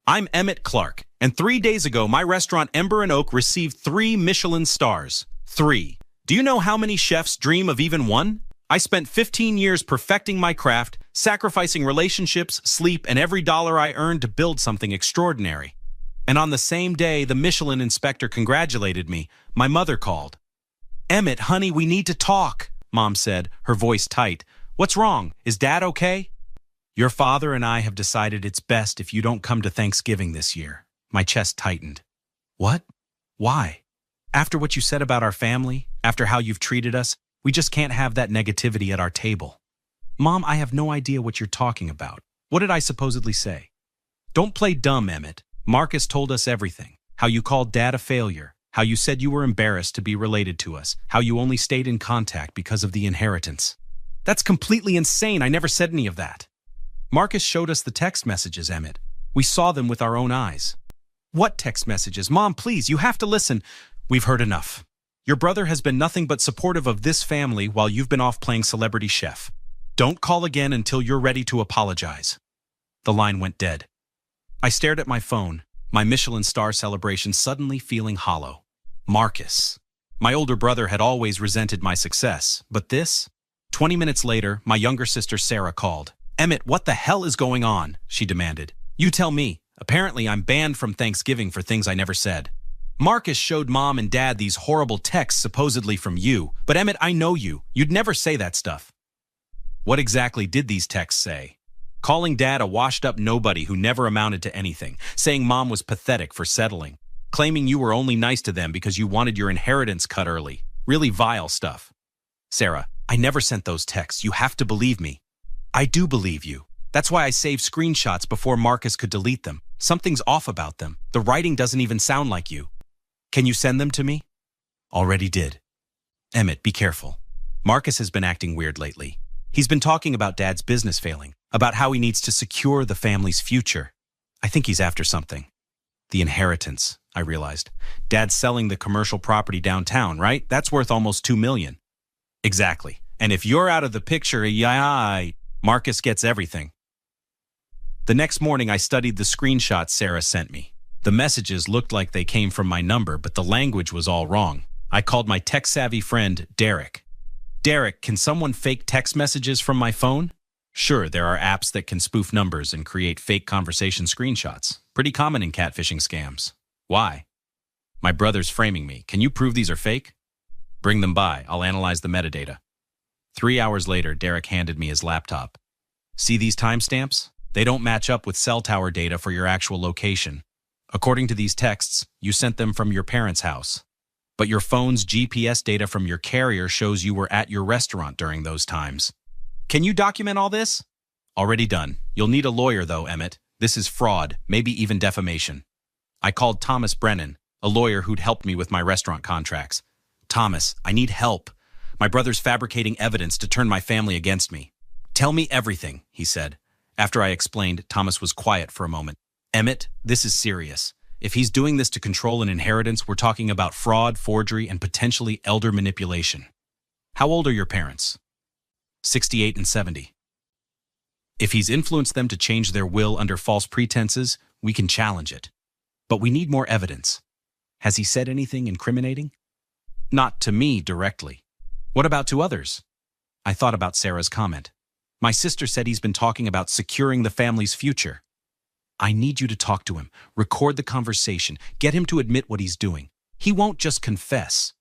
I'm Emmett Clark, and 3 days ago, my restaurant Ember and Oak received 3 Michelin stars. 3. Do you know how many chefs dream of even one? I spent 15 years perfecting my craft, sacrificing relationships, sleep, and every dollar I earned to build something extraordinary. And on the same day the Michelin inspector congratulated me, my mother called. "Emmett, honey, we need to talk," Mom said, her voice tight. "What's wrong? Is Dad okay?" "Your father and I have decided it's best if you don't come to Thanksgiving this year." My chest tightened. "What? Why? After what you said about our family, after how you've treated us, we just can't have that negativity at our table." "Mom, I have no idea what you're talking about. What did I supposedly say?" "Don't play dumb, Emmett. Marcus told us everything. How you called Dad a failure. How you said you were embarrassed to be related to us. How you only stayed in contact because of the inheritance." "That's completely insane. I never said any of that." "Marcus showed us the text messages, Emmett. We saw them with our own eyes." "What text messages? Mom, please, you have to listen." "We've heard enough. Your brother has been nothing but supportive of this family while you've been off playing celebrity chef. Don't call again until you're ready to apologize." The line went dead. I stared at my phone, my Michelin star celebration suddenly feeling hollow. Marcus. My older brother had always resented my success, but this? 20 minutes later, my younger sister Sarah called. "Emmett, what the hell is going on?" she demanded. "You tell me. Apparently I'm banned from Thanksgiving for things I never said. Marcus showed Mom and Dad these horrible texts supposedly from you, but Emmett, I know you. You'd never say that stuff." "What exactly did these texts say?" "Calling Dad a washed-up nobody who never amounted to anything, saying Mom was pathetic for settling, claiming you were only nice to them because you wanted your inheritance cut early. Really vile stuff." "Sarah, I never sent those texts. You have to believe me." "I do believe you. That's why I saved screenshots before Marcus could delete them. Something's off about them. The writing doesn't even sound like you." "Can you send them to me?" "Already did." "Emmett, be careful. Marcus has been acting weird lately. He's been talking about Dad's business failing, about how he needs to secure the family's future. I think he's after something." "The inheritance," I realized. "Dad's selling the commercial property downtown, right? That's worth almost $2 million. "Exactly. And if you're out of the picture, Marcus gets everything." The next morning, I studied the screenshots Sarah sent me. The messages looked like they came from my number, but the language was all wrong. I called my tech-savvy friend, Derek. "Derek, can someone fake text messages from my phone?" "Sure, there are apps that can spoof numbers and create fake conversation screenshots. Pretty common in catfishing scams." "Why?" "My brother's framing me. Can you prove these are fake?" "Bring them by. I'll analyze the metadata." 3 hours later, Derek handed me his laptop. "See these timestamps? They don't match up with cell tower data for your actual location. According to these texts, you sent them from your parents' house. But your phone's GPS data from your carrier shows you were at your restaurant during those times. Can you document all this?" "Already done. You'll need a lawyer though, Emmett. This is fraud, maybe even defamation." I called Thomas Brennan, a lawyer who'd helped me with my restaurant contracts. "Thomas, I need help. My brother's fabricating evidence to turn my family against me." "Tell me everything," he said. After I explained, Thomas was quiet for a moment. "Emmett, this is serious. If he's doing this to control an inheritance, we're talking about fraud, forgery, and potentially elder manipulation." "How old are your parents?" 68 and 70. "If he's influenced them to change their will under false pretenses, we can challenge it. But we need more evidence." "Has he said anything incriminating?" "Not to me directly." "What about to others?" I thought about Sarah's comment. "My sister said he's been talking about securing the family's future." "I need you to talk to him, record the conversation, get him to admit what he's doing. He won't just confess."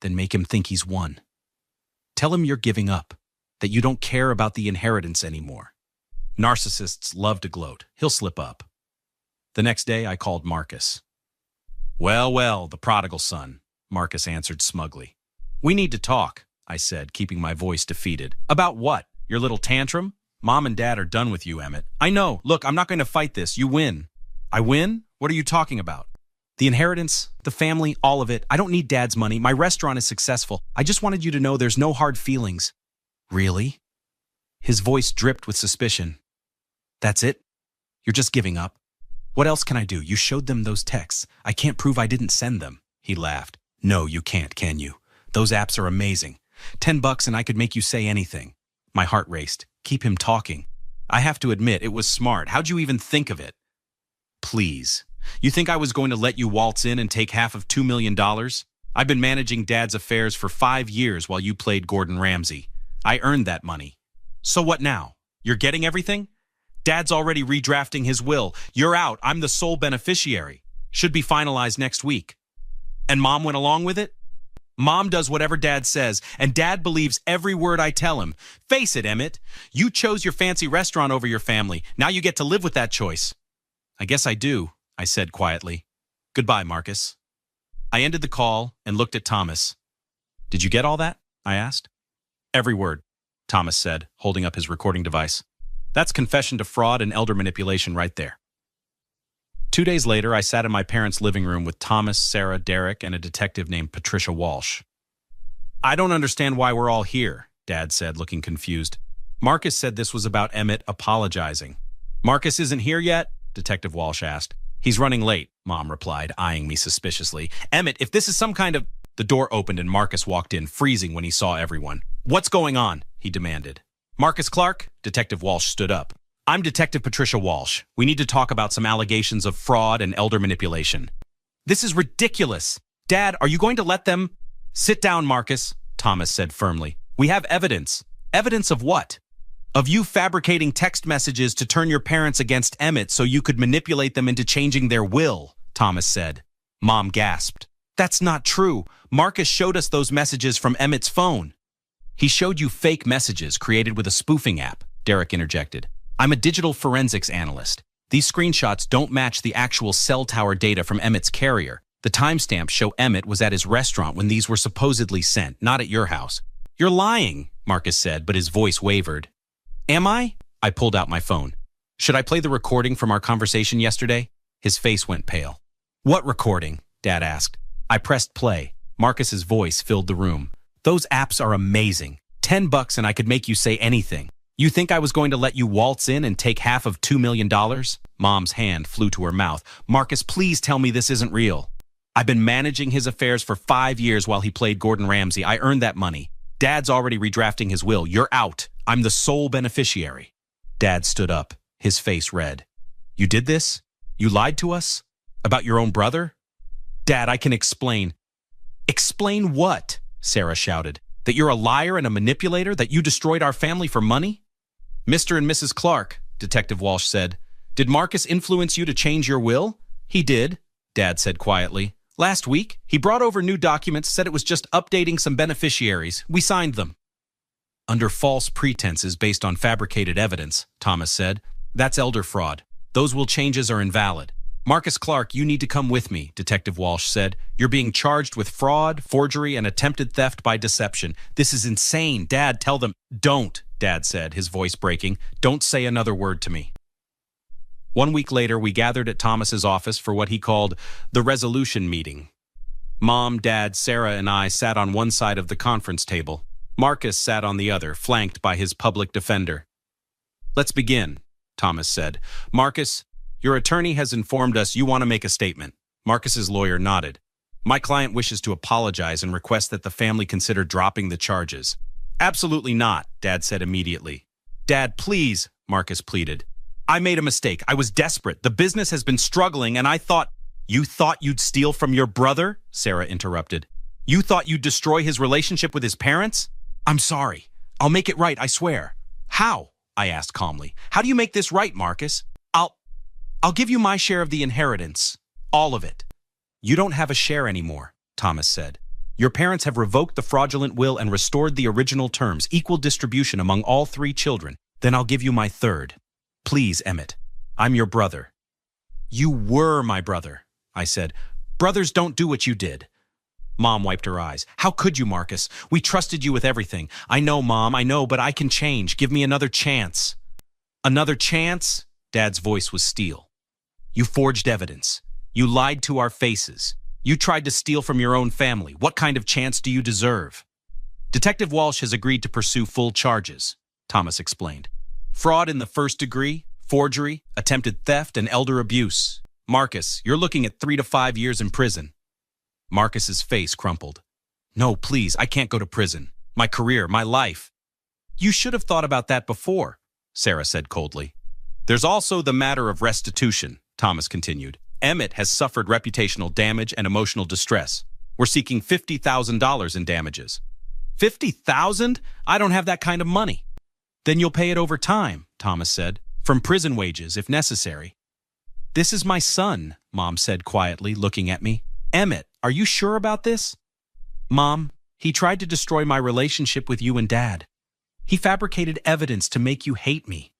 "Then make him think he's won. Tell him you're giving up, that you don't care about the inheritance anymore. Narcissists love to gloat. He'll slip up." The next day, I called Marcus. Well, the prodigal son," Marcus answered smugly. "We need to talk," I said, keeping my voice defeated. "About what? Your little tantrum? Mom and Dad are done with you, Emmett." "I know. Look, I'm not going to fight this. You win." "I win? What are you talking about?" "The inheritance, the family, all of it. I don't need Dad's money. My restaurant is successful. I just wanted you to know there's no hard feelings." "Really?" His voice dripped with suspicion. "That's it? You're just giving up? What else can I do? You showed them those texts. I can't prove I didn't send them." He laughed. "No, you can't, can you? Those apps are amazing. $10 and I could make you say anything." My heart raced. Keep him talking. "I have to admit, it was smart. How'd you even think of it?" please. You think I was going to let you waltz in and take half of $2 million? I've been managing Dad's affairs for 5 years while you played Gordon Ramsay. I earned that money. So what now? You're getting everything? Dad's already redrafting his will. You're out. I'm the sole beneficiary. Should be finalized next week. And Mom went along with it? Mom does whatever Dad says, and Dad believes every word I tell him. Face it, Emmett. You chose your fancy restaurant over your family. Now you get to live with that choice. I guess I do, I said quietly. Goodbye, Marcus. I ended the call and looked at Thomas. Did you get all that? I asked. Every word, Thomas said, holding up his recording device. That's confession to fraud and elder manipulation right there. 2 days later, I sat in my parents' living room with Thomas, Sarah, Derek, and a detective named Patricia Walsh. I don't understand why we're all here, Dad said, looking confused. Marcus said this was about Emmett apologizing. Marcus isn't here yet? Detective Walsh asked. He's running late, Mom replied, eyeing me suspiciously. Emmett, if this is some kind of... The door opened and Marcus walked in, freezing when he saw everyone. What's going on? He demanded. Marcus Clark? Detective Walsh stood up. I'm Detective Patricia Walsh. We need to talk about some allegations of fraud and elder manipulation. This is ridiculous. Dad, are you going to let them... Sit down, Marcus, Thomas said firmly. We have evidence. Evidence of what? Of you fabricating text messages to turn your parents against Emmett so you could manipulate them into changing their will, Thomas said. Mom gasped. That's not true. Marcus showed us those messages from Emmett's phone. He showed you fake messages created with a spoofing app, Derek interjected. I'm a digital forensics analyst. These screenshots don't match the actual cell tower data from Emmett's carrier. The timestamps show Emmett was at his restaurant when these were supposedly sent, not at your house. You're lying, Marcus said, but his voice wavered. Am I? I pulled out my phone. Should I play the recording from our conversation yesterday? His face went pale. What recording? Dad asked. I pressed play. Marcus's voice filled the room. Those apps are amazing. $10 and I could make you say anything. You think I was going to let you waltz in and take half of $2 million? Mom's hand flew to her mouth. Marcus, please tell me this isn't real. I've been managing his affairs for 5 years while he played Gordon Ramsay. I earned that money. Dad's already redrafting his will. You're out. I'm the sole beneficiary. Dad stood up, his face red. You did this? You lied to us? About your own brother? Dad, I can explain. Explain what? Sarah shouted. That you're a liar and a manipulator? That you destroyed our family for money? Mr. and Mrs. Clark, Detective Walsh said. Did Marcus influence you to change your will? He did, Dad said quietly. Last week, he brought over new documents, said it was just updating some beneficiaries. We signed them. Under false pretenses based on fabricated evidence, Thomas said. That's elder fraud. Those will changes are invalid. Marcus Clark, you need to come with me, Detective Walsh said. You're being charged with fraud, forgery, and attempted theft by deception. This is insane. Dad, tell them. Don't, Dad said, his voice breaking. Don't say another word to me. 1 week later, we gathered at Thomas's office for what he called the resolution meeting. Mom, Dad, Sarah, and I sat on one side of the conference table. Marcus sat on the other, flanked by his public defender. Let's begin, Thomas said. Marcus, your attorney has informed us you want to make a statement. Marcus's lawyer nodded. My client wishes to apologize and request that the family consider dropping the charges. Absolutely not, Dad said immediately. Dad, please, Marcus pleaded. I made a mistake. I was desperate. The business has been struggling and I thought... You thought you'd steal from your brother? Sarah interrupted. You thought you'd destroy his relationship with his parents? I'm sorry. I'll make it right, I swear. How? I asked calmly. How do you make this right, Marcus? I'll give you my share of the inheritance. All of it. You don't have a share anymore, Thomas said. Your parents have revoked the fraudulent will and restored the original terms, equal distribution among all 3 children. Then I'll give you my third. Please, Emmett. I'm your brother. You were my brother, I said. Brothers don't do what you did. Mom wiped her eyes. How could you, Marcus? We trusted you with everything. I know, Mom, I know, but I can change. Give me another chance. Another chance? Dad's voice was steel. You forged evidence. You lied to our faces. You tried to steal from your own family. What kind of chance do you deserve? Detective Walsh has agreed to pursue full charges, Thomas explained. Fraud in the first degree, forgery, attempted theft, and elder abuse. Marcus, you're looking at 3 to 5 years in prison. Marcus's face crumpled. No, please, I can't go to prison. My career, my life. You should have thought about that before, Sarah said coldly. There's also the matter of restitution, Thomas continued. Emmett has suffered reputational damage and emotional distress. We're seeking $50,000 in damages. $50,000? I don't have that kind of money. Then you'll pay it over time, Thomas said, from prison wages if necessary. This is my son, Mom said quietly, looking at me. Emmett, are you sure about this? Mom, he tried to destroy my relationship with you and Dad. He fabricated evidence to make you hate me.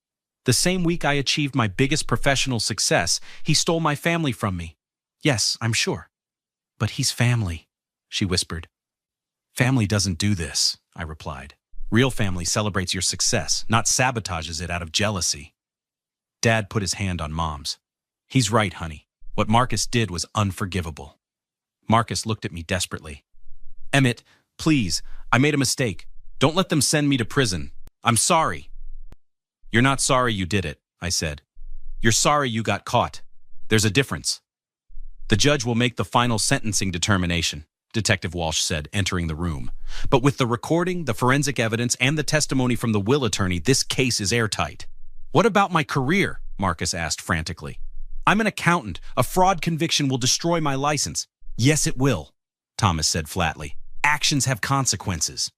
The same week I achieved my biggest professional success, he stole my family from me. Yes, I'm sure. But he's family, she whispered. Family doesn't do this, I replied. Real family celebrates your success, not sabotages it out of jealousy. Dad put his hand on Mom's. He's right, honey. What Marcus did was unforgivable. Marcus looked at me desperately. Emmett, please, I made a mistake. Don't let them send me to prison. I'm sorry. You're not sorry you did it, I said. You're sorry you got caught. There's a difference. The judge will make the final sentencing determination, Detective Walsh said, entering the room. But with the recording, the forensic evidence, and the testimony from the will attorney, this case is airtight. What about my career? Marcus asked frantically. I'm an accountant. A fraud conviction will destroy my license. Yes, it will, Thomas said flatly. Actions have consequences.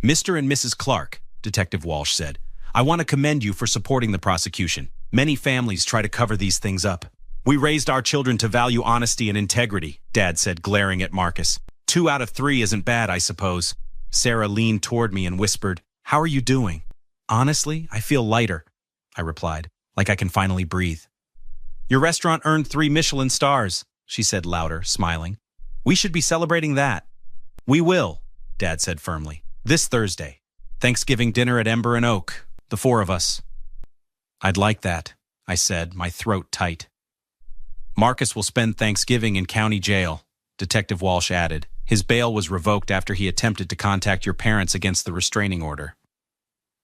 Mr. and Mrs. Clark, Detective Walsh said, I want to commend you for supporting the prosecution. Many families try to cover these things up. We raised our children to value honesty and integrity, Dad said, glaring at Marcus. 2 out of 3 isn't bad, I suppose. Sarah leaned toward me and whispered, How are you doing? Honestly, I feel lighter, I replied, like I can finally breathe. Your restaurant earned 3 Michelin stars, she said louder, smiling. We should be celebrating that. We will, Dad said firmly. This Thursday. Thanksgiving dinner at Ember and Oak, the 4 of us. I'd like that, I said, my throat tight. Marcus will spend Thanksgiving in county jail, Detective Walsh added. His bail was revoked after he attempted to contact your parents against the restraining order.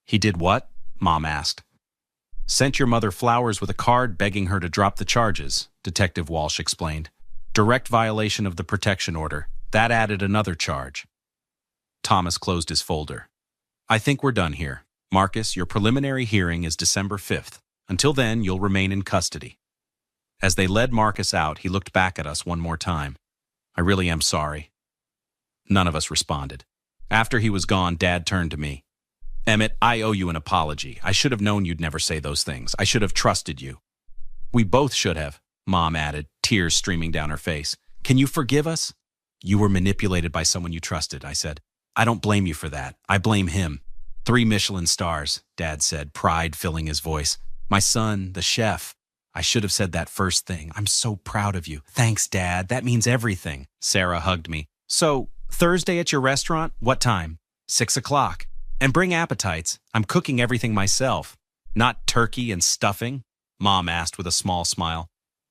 He did what? Mom asked. Sent your mother flowers with a card begging her to drop the charges, Detective Walsh explained. Direct violation of the protection order. That added another charge. Thomas closed his folder. I think we're done here. Marcus, your preliminary hearing is December 5th. Until then, you'll remain in custody. As they led Marcus out, he looked back at us one more time. I really am sorry. None of us responded. After he was gone, Dad turned to me. Emmett, I owe you an apology. I should have known you'd never say those things. I should have trusted you. We both should have, Mom added, tears streaming down her face. Can you forgive us? You were manipulated by someone you trusted, I said. I don't blame you for that. I blame him. 3 Michelin stars, Dad said, pride filling his voice. My son, the chef. I should have said that first thing. I'm so proud of you. Thanks, Dad. That means everything. Sarah hugged me. So, Thursday at your restaurant? What time? 6 o'clock. And bring appetites. I'm cooking everything myself. Not turkey and stuffing? Mom asked with a small smile.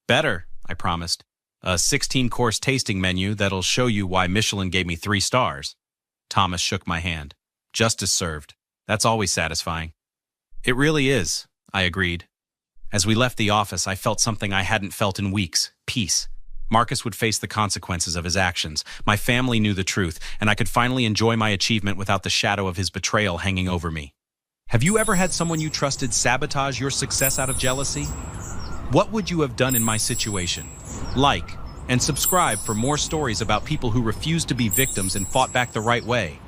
Better, I promised. A 16-course tasting menu that'll show you why Michelin gave me 3 stars. Thomas shook my hand. Justice served. That's always satisfying. It really is, I agreed. As we left the office, I felt something I hadn't felt in weeks. Peace. Marcus would face the consequences of his actions. My family knew the truth, and I could finally enjoy my achievement without the shadow of his betrayal hanging over me. Have you ever had someone you trusted sabotage your success out of jealousy? What would you have done in my situation? Like and subscribe for more stories about people who refused to be victims and fought back the right way.